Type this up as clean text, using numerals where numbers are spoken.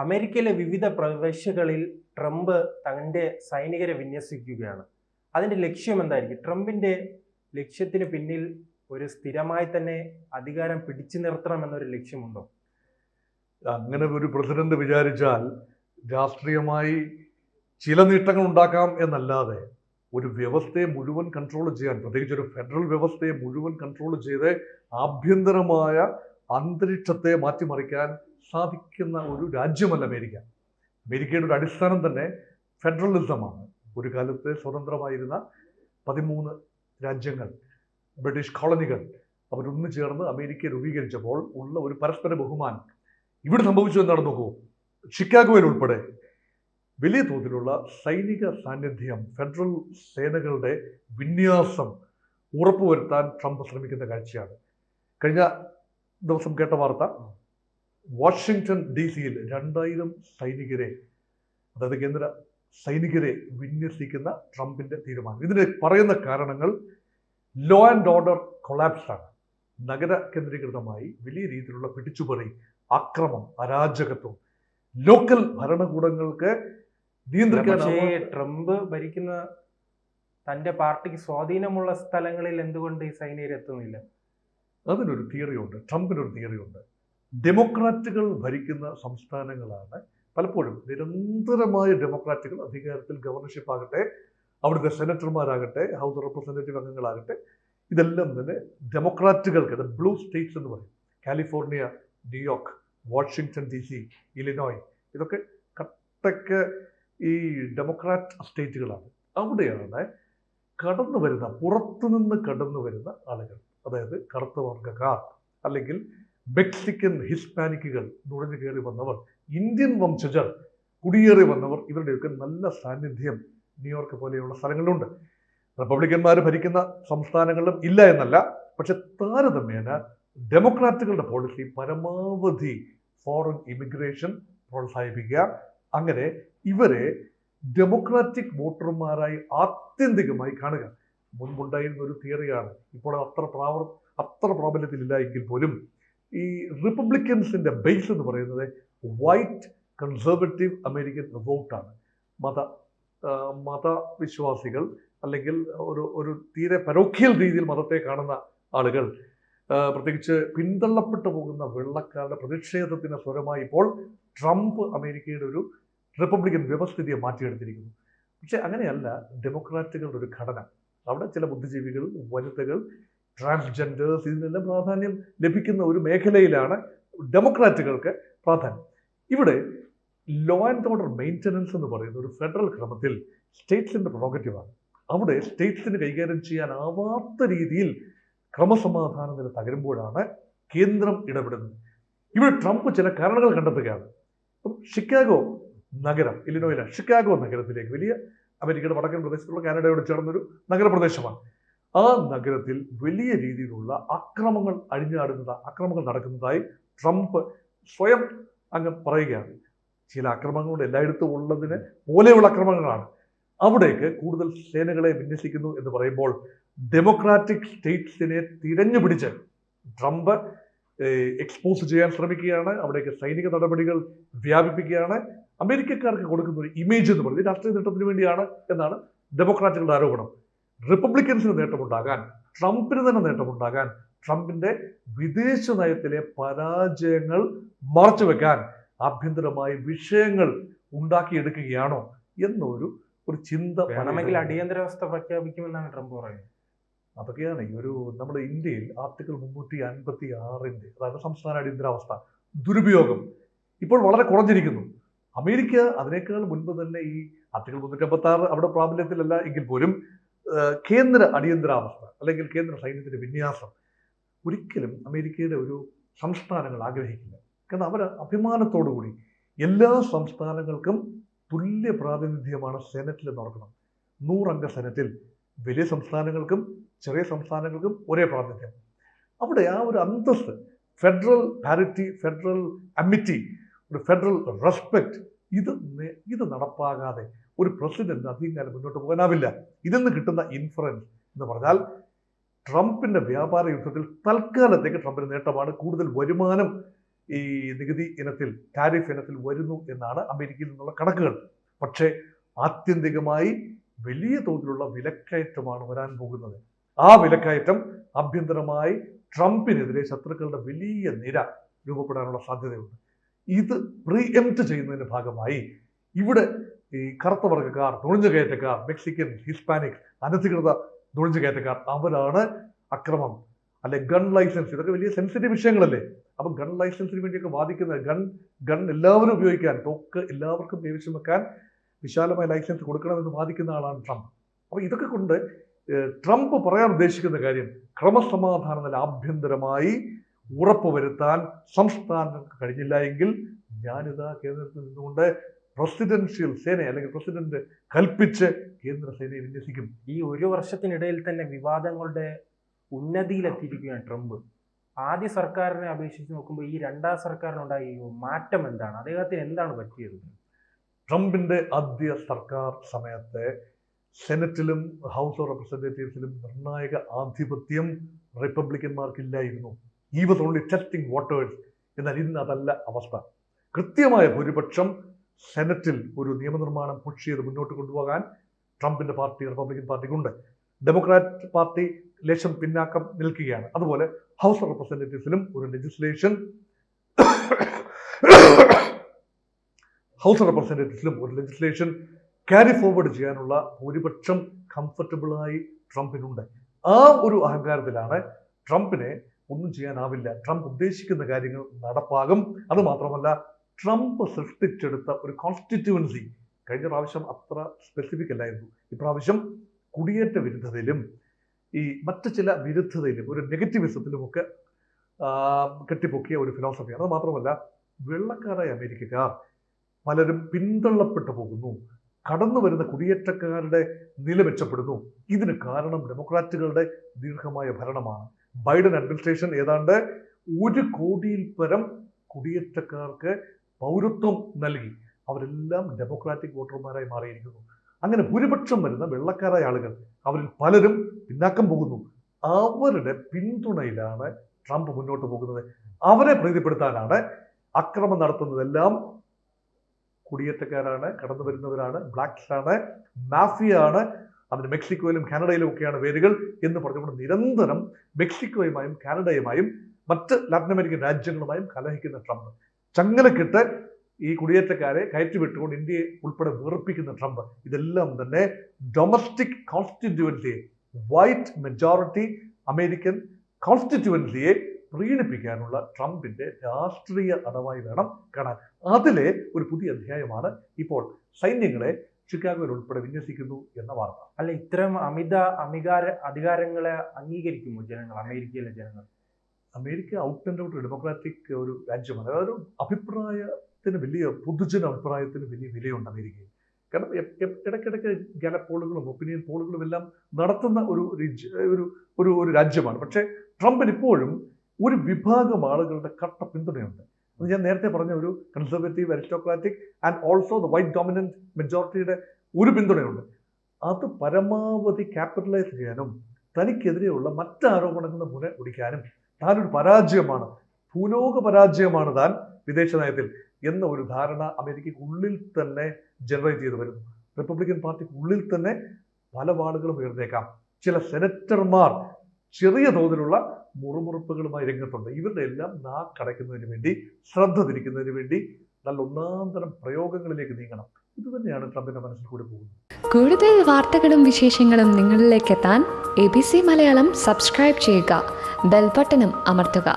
അമേരിക്കയിലെ വിവിധ പ്രവിശ്യകളിൽ ട്രംപ് തന്റെ സൈനികരെ വിന്യസിക്കുകയാണ്. അതിന്റെ ലക്ഷ്യം എന്തായിരിക്കും? ട്രംപിന്റെ ലക്ഷ്യത്തിന് പിന്നിൽ ഒരു സ്ഥിരമായി തന്നെ അധികാരം പിടിച്ചു നിർത്തണം എന്നൊരു ലക്ഷ്യമുണ്ടോ? അങ്ങനെ ഒരു പ്രസിഡന്റ് വിചാരിച്ചാൽ രാഷ്ട്രീയമായി ചില നേട്ടങ്ങൾ ഉണ്ടാക്കാം എന്നല്ലാതെ ഒരു വ്യവസ്ഥയെ മുഴുവൻ കൺട്രോൾ ചെയ്യാൻ, പ്രത്യേകിച്ച് ഒരു ഫെഡറൽ വ്യവസ്ഥയെ മുഴുവൻ കൺട്രോൾ ചെയ്ത് ആഭ്യന്തരമായ അന്തരീക്ഷത്തെ മാറ്റിമറിക്കാൻ സാധിക്കുന്ന ഒരു രാജ്യമല്ല അമേരിക്ക. അമേരിക്കയുടെ ഒരു അടിസ്ഥാനം തന്നെ ഫെഡറലിസമാണ്. ഒരു കാലത്ത് സ്വതന്ത്രമായിരുന്ന 13 രാജ്യങ്ങൾ, ബ്രിട്ടീഷ് കോളനികൾ, അവരൊന്നു ചേർന്ന് അമേരിക്കയെ രൂപീകരിച്ചപ്പോൾ ഉള്ള ഒരു പരസ്പര ബഹുമാനം ഇവിടെ സംഭവിച്ചു എന്നാണ്. നോക്കൂ, ഷിക്കാഗോയിൽ ഉൾപ്പെടെ വലിയ തോതിലുള്ള സൈനിക സാന്നിധ്യം, ഫെഡറൽ സേനകളുടെ വിന്യാസം ഉറപ്പുവരുത്താൻ ട്രംപ് ശ്രമിക്കുന്ന കാഴ്ചയാണ്. കഴിഞ്ഞ ദിവസം കേട്ട വാർത്ത, വാഷിങ്ടൺ DC-യിൽ 2000 സൈനികരെ, അതായത് കേന്ദ്ര സൈനികരെ വിന്യസിക്കുന്ന ട്രംപിന്റെ തീരുമാനം. ഇതിന് പറയുന്ന കാരണങ്ങൾ ലോ ആൻഡ് ഓർഡർ കൊളാപ്സ് ആണ്. നഗര കേന്ദ്രീകൃതമായി വലിയ രീതിയിലുള്ള പിടിച്ചുപറി, അക്രമം, അരാജകത്വം, ലോക്കൽ ഭരണകൂടങ്ങൾക്ക് നിയന്ത്രിക്കാൻ. ട്രംപ് ഭരിക്കുന്ന തന്റെ പാർട്ടിക്ക് സ്വാധീനമുള്ള സ്ഥലങ്ങളിൽ എന്തുകൊണ്ട് ഈ സൈനികർ എത്തുന്നില്ല? അതിനൊരു തിയറിയുണ്ട്, ട്രംപിനൊരു തിയറിയുണ്ട്. ഡെമോക്രാറ്റുകൾ ഭരിക്കുന്ന സംസ്ഥാനങ്ങളാണ് പലപ്പോഴും നിരന്തരമായ ഡെമോക്രാറ്റുകൾ അധികാരത്തിൽ, ഗവർണർഷിപ്പ് ആകട്ടെ, അവിടുത്തെ സെനറ്റർമാരാകട്ടെ, ഹൗസ് ഓഫ് റെപ്രസെൻറ്റേറ്റീവ് അംഗങ്ങളാകട്ടെ, ഇതെല്ലാം തന്നെ ഡെമോക്രാറ്റുകൾക്ക്, അത് ബ്ലൂ സ്റ്റേറ്റ്സ് എന്ന് പറയും. California, New York, Washington DC, Illinois, ഇതൊക്കെ കട്ടയ്ക്ക് ഈ ഡെമോക്രാറ്റ് സ്റ്റേറ്റുകളാണ്. അവിടെയാണ് കടന്നു വരുന്ന, പുറത്തുനിന്ന് കടന്നു വരുന്ന ആളുകൾ, അതായത് കറുത്ത വർഗ്ഗക്കാർ അല്ലെങ്കിൽ മെക്സിക്കൻ ഹിസ്പാനിക്കുകൾ നുഴഞ്ഞു കയറി വന്നവർ, ഇന്ത്യൻ വംശജർ കുടിയേറി വന്നവർ, ഇവരുടെയൊക്കെ നല്ല സാന്നിധ്യം ന്യൂയോർക്ക് പോലെയുള്ള സ്ഥലങ്ങളിലുണ്ട്. റിപ്പബ്ലിക്കന്മാർ ഭരിക്കുന്ന സംസ്ഥാനങ്ങളിലും ഇല്ല എന്നല്ല, പക്ഷെ താരതമ്യേന ഡെമോക്രാറ്റുകളുടെ പോളിസി പരമാവധി ഫോറിൻ ഇമിഗ്രേഷൻ പ്രോത്സാഹിപ്പിക്കുക. അങ്ങനെ ഇവരെ ഡെമോക്രാറ്റിക് വോട്ടർമാരായി ആത്യന്തികമായി കാണുക. മുൻപുണ്ടായിരുന്ന ഒരു തിയറിയാണ്, ഇപ്പോൾ അത്ര പ്രാബല്യത്തിലില്ല എങ്കിൽ പോലും, ഈ റിപ്പബ്ലിക്കൻസിന്റെ ബേസ് എന്ന് പറയുന്നത് വൈറ്റ് കൺസർവേറ്റീവ് അമേരിക്കൻ വോട്ടാണ്. മതവിശ്വാസികൾ അല്ലെങ്കിൽ ഒരു തീരെ പരോക്ഷ്യൽ രീതിയിൽ മതത്തെ കാണുന്ന ആളുകൾ, പ്രത്യേകിച്ച് പിന്തള്ളപ്പെട്ടു പോകുന്ന വെള്ളക്കാരുടെ പ്രതിഷേധത്തിന് സ്വരമായി ഇപ്പോൾ ട്രംപ് അമേരിക്കയുടെ ഒരു റിപ്പബ്ലിക്കൻ വ്യവസ്ഥിതിയെ മാറ്റിയെടുത്തിരിക്കുന്നു. പക്ഷെ അങ്ങനെയല്ല ഡെമോക്രാറ്റുകളുടെ ഒരു ഘടന. അവിടെ ചില ബുദ്ധിജീവികൾ, വനിതകൾ, ട്രാൻസ്ജെൻഡേഴ്സ്, ഇതിനെല്ലാം പ്രാധാന്യം ലഭിക്കുന്ന ഒരു മേഖലയിലാണ് ഡെമോക്രാറ്റുകൾക്ക് പ്രാധാന്യം. ഇവിടെ ലോ ആൻഡ് ഓർഡർ മെയിൻ്റനൻസ് എന്ന് പറയുന്ന ഒരു ഫെഡറൽ ക്രമത്തിൽ സ്റ്റേറ്റ്സിൻ്റെ പ്രൊറോഗറ്റീവാണ്. അവിടെ സ്റ്റേറ്റ്സിന് കൈകാര്യം ചെയ്യാനാവാത്ത രീതിയിൽ ക്രമസമാധാന നില തകരുമ്പോഴാണ് കേന്ദ്രം ഇടപെടുന്നത്. ഇവിടെ ട്രംപ് ചില കാരണങ്ങൾ കണ്ടെത്തുകയാണ്. ഇപ്പം ഷിക്കാഗോ നഗരം, ഇലിനോയിലെ ഷിക്കാഗോ നഗരത്തിലേക്ക്, വലിയ അമേരിക്കയുടെ വടക്കൻ പ്രദേശത്തുള്ള കാനഡയോട് ചേർന്നൊരു നഗരപ്രദേശമാണ്. ആ നഗരത്തിൽ വലിയ രീതിയിലുള്ള അക്രമങ്ങൾ നടക്കുന്നതായി ട്രംപ് സ്വയം അങ്ങ് പറയുകയാണ്. ചില അക്രമങ്ങൾ എല്ലായിടത്തും ഉള്ളതിന് പോലെയുള്ള അക്രമങ്ങളാണ്. അവിടേക്ക് കൂടുതൽ സേനകളെ വിന്യസിക്കുന്നു എന്ന് പറയുമ്പോൾ ഡെമോക്രാറ്റിക് സ്റ്റേറ്റ്സിനെ തിരഞ്ഞുപിടിച്ച് ട്രംപ് എക്സ്പോസ് ചെയ്യാൻ ശ്രമിക്കുകയാണ്. അവിടേക്ക് സൈനിക നടപടികൾ വ്യാപിപ്പിക്കുകയാണ്. അമേരിക്കക്കാർക്ക് കൊടുക്കുന്ന ഒരു ഇമേജ് എന്ന് പറയുന്നത് രാഷ്ട്രീയ നേട്ടത്തിന് വേണ്ടിയാണ് എന്നാണ് ഡെമോക്രാറ്റുകളുടെ ആരോപണം. റിപ്പബ്ലിക്കൻസിന് നേട്ടമുണ്ടാകാൻ, ട്രംപിന് തന്നെ നേട്ടമുണ്ടാകാൻ, ട്രംപിന്റെ വിദേശ നയത്തിലെ പരാജയങ്ങൾ മറച്ചുവെക്കാൻ ആഭ്യന്തരമായ വിഷയങ്ങൾ ഉണ്ടാക്കിയെടുക്കുകയാണോ എന്നൊരു ചിന്ത. വേണമെങ്കിൽ അടിയന്തരാവസ്ഥ പ്രഖ്യാപിക്കുമെന്നാണ് ട്രംപ് പറയുന്നത്. അതൊക്കെയാണ് നമ്മുടെ ഇന്ത്യയിൽ ആർട്ടിക്കിൾ 356, അതായത് സംസ്ഥാന അടിയന്തരാവസ്ഥ ദുരുപയോഗം ഇപ്പോൾ വളരെ കുറഞ്ഞിരിക്കുന്നു. അമേരിക്ക അതിനേക്കാൾ മുൻപ് തന്നെ ഈ ആർട്ടിക്കിൾ 356 അവിടെ പ്രാബല്യത്തിലല്ല എങ്കിൽ പോലും കേന്ദ്ര അടിയന്തരാവസ്ഥ അല്ലെങ്കിൽ കേന്ദ്ര സൈന്യത്തിന്റെ വിന്യാസം ഒരിക്കലും അമേരിക്കയുടെ ഒരു സംസ്ഥാനങ്ങൾ ആഗ്രഹിക്കില്ല. കാരണം അവർ അഭിമാനത്തോടുകൂടി എല്ലാ സംസ്ഥാനങ്ങൾക്കും തുല്യ പ്രാതിനിധ്യമാണ് സെനറ്റിൽ നടക്കണം. 100 അംഗ സെനറ്റിൽ വലിയ സംസ്ഥാനങ്ങൾക്കും ചെറിയ സംസ്ഥാനങ്ങൾക്കും ഒരേ പ്രാതിനിധ്യം. അവിടെ ആ ഒരു അന്തസ്സ്, ഫെഡറൽ പാരിറ്റി, ഫെഡറൽ അമിറ്റി, ഒരു ഫെഡറൽ റെസ്പെക്ട്, ഇത് നടപ്പാകാതെ ഒരു പ്രസിഡന്റ് അധികം കാലം മുന്നോട്ട് പോകാനാവില്ല. ഇതിൽ നിന്ന് കിട്ടുന്ന ഇൻഫ്ലുവൻസ് എന്ന് പറഞ്ഞാൽ ട്രംപിന്റെ വ്യാപാര യുദ്ധത്തിൽ തൽക്കാലത്തേക്ക് ട്രംപിന് നേട്ടമാണ്. കൂടുതൽ വരുമാനം ഈ നികുതി ഇനത്തിൽ, ടാരിഫ് ഇനത്തിൽ വരുന്നു എന്നാണ് അമേരിക്കയിൽ നിന്നുള്ള കണക്കുകൾ. പക്ഷേ ആത്യന്തികമായി വലിയ തോതിലുള്ള വിലക്കയറ്റമാണ് വരാൻ പോകുന്നത്. ആ വിലക്കയറ്റം ആഭ്യന്തരമായി ട്രംപിനെതിരെ ശത്രുക്കളുടെ വലിയ നിര രൂപപ്പെടാനുള്ള സാധ്യതയുണ്ട്. ഇത് പ്രീഎംപ്റ്റ് ചെയ്യുന്നതിന്റെ ഭാഗമായി ഇവിടെ ഈ കറുത്ത വർഗ്ഗക്കാർ, നുഴഞ്ഞുകയറ്റക്കാർ, മെക്സിക്കൻ, ഹിസ്പാനിക്, അനധികൃത നുഴഞ്ഞുകയറ്റക്കാർ, അവരാണ് അക്രമം അല്ലെ ഗൺ ലൈസൻസ്, ഇതൊക്കെ വലിയ സെൻസിറ്റീവ് വിഷയങ്ങളല്ലേ. അപ്പം ഗൺ ലൈസൻസിന് വേണ്ടിയൊക്കെ വാദിക്കുന്ന, ഗൺ എല്ലാവരും ഉപയോഗിക്കാൻ, തോക്ക് എല്ലാവർക്കും കൈവശം വെക്കാൻ വിശാലമായ ലൈസൻസ് കൊടുക്കണമെന്ന് വാദിക്കുന്ന ആളാണ് ട്രംപ്. അപ്പോൾ ഇതൊക്കെ കൊണ്ട് ട്രംപ് പറയാൻ ഉദ്ദേശിക്കുന്ന കാര്യം, ക്രമസമാധാന നില ആഭ്യന്തരമായി ഉറപ്പുവരുത്താൻ സംസ്ഥാനങ്ങൾക്ക് കഴിഞ്ഞില്ല എങ്കിൽ ഞാനിതാ കേന്ദ്രത്തിൽ നിന്നുകൊണ്ട് പ്രസിഡൻഷ്യൽ സേന അല്ലെങ്കിൽ പ്രസിഡന്റ് കൽപ്പിച്ച് കേന്ദ്ര സേനയെ വിന്യസിക്കും. ഈ ഒരു വർഷത്തിനിടയിൽ തന്നെ വിവാദങ്ങളുടെ ഉന്നതിയിലെത്തിയിരിക്കുകയാണ് ട്രംപ്. ആദ്യ സർക്കാരിനെ അപേക്ഷിച്ച് നോക്കുമ്പോൾ ഈ രണ്ടാം സർക്കാരിനുണ്ടായ ഈ മാറ്റം എന്താണ്? അദ്ദേഹത്തിന് എന്താണ് പറ്റിയത്? ട്രംപിന്റെ ആദ്യ സർക്കാർ സമയത്ത് സെനറ്റിലും ഹൗസ് ഓഫ് റെപ്രസെന്റേറ്റീവ്സിലും നിർണായക ആധിപത്യം റിപ്പബ്ലിക്കന്മാർക്കില്ലായിരുന്നു. ഈ വാസ് ഓൺലി ടെസ്റ്റിംഗ് വാട്ടേഴ്സ്. എന്നാൽ ഇന്ന് അതല്ല അവസ്ഥ. കൃത്യമായ ഭൂരിപക്ഷം സെനറ്റിൽ ഒരു നിയമനിർമ്മാണം പുഷ് ചെയ്ത് മുന്നോട്ട് കൊണ്ടുപോകാൻ ട്രംപിന്റെ പാർട്ടി, റിപ്പബ്ലിക്കൻ പാർട്ടിക്കുണ്ട്. ഡെമോക്രാറ്റ് പാർട്ടി ലേശം പിന്നാക്കം നിൽക്കുകയാണ്. അതുപോലെ ഹൗസ് ഓഫ് റെപ്രസെന്റേറ്റീവ്സിലും ഒരു ലെജിസ്ലേഷൻ ക്യാരി ഫോർവേഡ് ചെയ്യാനുള്ള ഭൂരിപക്ഷം കംഫർട്ടബിളായി ട്രംപിനുണ്ട്. ആ ഒരു അഹങ്കാരത്തിലാണ് ട്രംപിനെ ഒന്നും ചെയ്യാനാവില്ല, ട്രംപ് ഉദ്ദേശിക്കുന്ന കാര്യങ്ങൾ നടപ്പാകും. അതുമാത്രമല്ല, ട്രംപ് സൃഷ്ടിച്ചെടുത്ത ഒരു കോൺസ്റ്റിറ്റ്യുവൻസി കഴിഞ്ഞ പ്രാവശ്യം അത്ര സ്പെസിഫിക് അല്ലായിരുന്നു. ഇപ്രാവശ്യം കുടിയേറ്റ വിരുദ്ധതയിലും ഈ മറ്റു ചില വിരുദ്ധതയിലും ഒരു നെഗറ്റിവിസത്തിലുമൊക്കെ കെട്ടിപ്പൊക്കിയ ഒരു ഫിലോസഫിയാണ്. അത് മാത്രമല്ല, വെള്ളക്കാരായ അമേരിക്കക്കാർ പലരും പിന്തള്ളപ്പെട്ടു പോകുന്നു. കടന്നു വരുന്ന കുടിയേറ്റക്കാരുടെ നില മെച്ചപ്പെടുന്നു. ഇതിന് കാരണം ഡെമോക്രാറ്റുകളുടെ ദീർഘമായ ഭരണമാണ്. ബൈഡൻ അഡ്മിനിസ്ട്രേഷൻ ഏതാണ്ട് 1 കോടിയിൽ പരം കുടിയേറ്റക്കാർക്ക് പൗരത്വം നൽകി. അവരെല്ലാം ഡെമോക്രാറ്റിക് വോട്ടർമാരായി മാറിയിരിക്കുന്നു. അങ്ങനെ ഭൂരിപക്ഷം വരുന്ന വെള്ളക്കാരായ ആളുകൾ, അവരിൽ പലരും പിന്നാക്കം പോകുന്നു. അവരുടെ പിന്തുണയിലാണ് ട്രംപ് മുന്നോട്ട് പോകുന്നത്. അവരെ പ്രീതിപ്പെടുത്താനാണ് അക്രമം നടത്തുന്നതെല്ലാം കുടിയേറ്റക്കാരാണ്, കടന്നു വരുന്നവരാണ്, ബ്ലാക്സ് ആണ്, മാഫിയ ആണ്, അതിന് മെക്സിക്കോയിലും കാനഡയിലും ഒക്കെയാണ് വേരുകൾ എന്ന് പറഞ്ഞുകൊണ്ട് നിരന്തരം മെക്സിക്കോയുമായും കാനഡയുമായും മറ്റ് ലാറ്റിൻ അമേരിക്കൻ രാജ്യങ്ങളുമായും കലഹിക്കുന്ന ട്രംപ്, ചങ്ങലക്കിട്ട് ഈ കുടിയേറ്റക്കാരെ കയറ്റിവിട്ടുകൊണ്ട് ഇന്ത്യയെ ഉൾപ്പെടെ വേർപ്പിക്കുന്ന ട്രംപ്, ഇതെല്ലാം തന്നെ ഡൊമസ്റ്റിക് കോൺസ്റ്റിറ്റ്യുവൻസിയെ, വൈറ്റ് മെജോറിറ്റി അമേരിക്കൻ കോൺസ്റ്റിറ്റ്യുവൻസിയെ പ്രീണിപ്പിക്കാനുള്ള ട്രംപിന്റെ രാഷ്ട്രീയ അടവായി വേണം കാണാൻ. അതിലെ ഒരു പുതിയ അധ്യായമാണ് ഇപ്പോൾ സൈന്യങ്ങളെ ഷിക്കാഗോയിൽ ഉൾപ്പെടെ വിന്യസിക്കുന്നു എന്ന വാർത്ത. അല്ല, ഇത്തരം അധികാരങ്ങളെ അംഗീകരിക്കുമോ ജനങ്ങൾ, അമേരിക്കയിലെ ജനങ്ങൾ? America out and out democratic ഒരു രാജ്യമാണ്. അതൊരു അഭിപ്രായത്തിന് വലിയ, പൊതുജന അഭിപ്രായത്തിന് വലിയ വിലയുണ്ട് അമേരിക്കയിൽ. കാരണം ഇടയ്ക്കിടയ്ക്ക് ഗാലപ്പ് പോളുകളും ഒപ്പീനിയൻ പോളുകളും എല്ലാം നടത്തുന്ന ഒരു രാജ്യമാണ്. പക്ഷേ ട്രംപിന് ഇപ്പോഴും ഒരു വിഭാഗം ആളുകളുടെ കട്ട പിന്തുണയുണ്ട്. അത് ഞാൻ നേരത്തെ പറഞ്ഞ ഒരു conservative, aristocratic and also the white dominant മെജോറിറ്റിയുടെ ഒരു പിന്തുണയുണ്ട്. അത് പരമാവധി ക്യാപിറ്റലൈസ് ചെയ്യാനും തനിക്കെതിരെയുള്ള മറ്റ് ആരോപണങ്ങളുടെ മുന ഒടിക്കാനും താനൊരു പരാജയമാണ്, ഭൂലോക പരാജയമാണ് താൻ വിദേശ നയത്തിൽ എന്ന ഒരു ധാരണ അമേരിക്കയ്ക്കുള്ളിൽ തന്നെ ജനറേറ്റ് ചെയ്ത് വരുന്നു. റിപ്പബ്ലിക്കൻ പാർട്ടിക്കുള്ളിൽ തന്നെ പല വാളുകളും ഉയർന്നേക്കാം. ചില സെനറ്റർമാർ ചെറിയ തോതിലുള്ള മുറുമുറുപ്പുകളുമായി രംഗത്തുണ്ട്. ഇവരുടെ എല്ലാം നാക്കടയ്ക്കുന്നതിന് വേണ്ടി, ശ്രദ്ധ തിരിക്കുന്നതിന് വേണ്ടി നല്ല ഒന്നാന്തരം പ്രയോഗങ്ങളിലേക്ക് നീങ്ങണം. ഇത് തന്നെയാണ് ട്രംപിന്റെ മനസ്സിൽ കൂടി പോകുന്നത്. കൂടുതൽ വാർത്തകളും വിശേഷങ്ങളും നിങ്ങളിലേക്ക് എത്താൻ ABC മലയാളം സബ്സ്ക്രൈബ് ചെയ്യുക, ബെൽ ബട്ടണും അമർത്തുക.